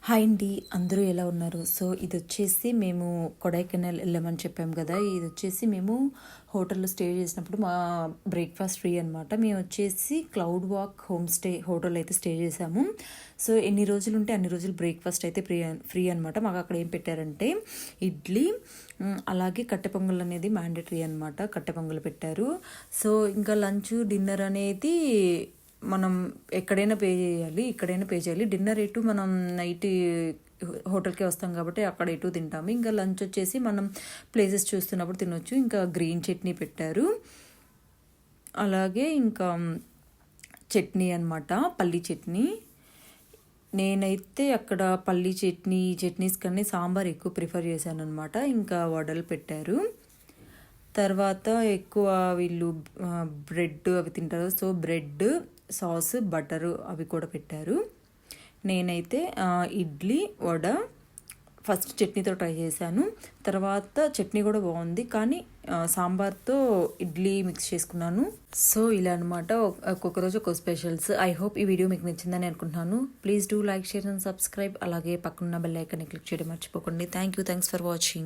Hi అండి, అందరూ ఎలా ఉన్నారు? సో ఇది వచ్చేసి మేము కొడైకెనాల్ వెళ్ళామని చెప్పాం కదా. ఇది వచ్చేసి మేము హోటల్లో స్టే చేసినప్పుడు మా బ్రేక్ఫాస్ట్ ఫ్రీ అనమాట. మేము వచ్చేసి cloud walk home stay hotel అయితే స్టే చేసాము. సో ఎన్ని రోజులు ఉంటే అన్ని రోజులు బ్రేక్ఫాస్ట్ అయితే ఫ్రీ అనమాట. మాకు అక్కడ ఏం పెట్టారంటే ఇడ్లీ, అలాగే కట్టె పొంగల్ అనేది మ్యాండేటరీ అనమాట. కట్టె పొంగల్ పెట్టారు. సో ఇంకా లంచ్ డిన్నర్ అనేది మనం ఎక్కడైనా పే చేయాలి, ఇక్కడైనా పే చేయాలి. డిన్నర్ ఎటు మనం నైట్ హోటల్కే వస్తాం కాబట్టి అక్కడ ఎటు తింటాము. ఇంకా లంచ్ వచ్చేసి మనం ప్లేసెస్ చూస్తున్నప్పుడు తినొచ్చు. ఇంకా గ్రీన్ చట్నీ పెట్టారు, అలాగే ఇంకా చట్నీ అనమాట, పల్లీ చట్నీ. నేనైతే అక్కడ పల్లీ చట్నీస్ కన్నా సాంబార్ ఎక్కువ ప్రిఫర్ చేశాను అనమాట. ఇంకా వడలు పెట్టారు. తర్వాత ఎక్కువ వీళ్ళు బ్రెడ్ అవి తింటారు. సో బ్రెడ్, సాస్, బటరు అవి కూడా పెట్టారు. నేనైతే ఇడ్లీ, వడ ఫస్ట్ చట్నీతో ట్రై చేశాను. తర్వాత చట్నీ కూడా బాగుంది, కానీ సాంబార్తో ఇడ్లీ మిక్స్ చేసుకున్నాను. సో ఇలా అనమాట, ఒక్కొక్క రోజు ఒక్కొక్క స్పెషల్స్. ఐ హోప్ ఈ వీడియో మీకు నచ్చిందని అనుకుంటున్నాను. Please do like, share and subscribe. అలాగే పక్కన బెల్ ఐకాన్ని క్లిక్ చేయడం మర్చిపోకండి. Thanks for watching.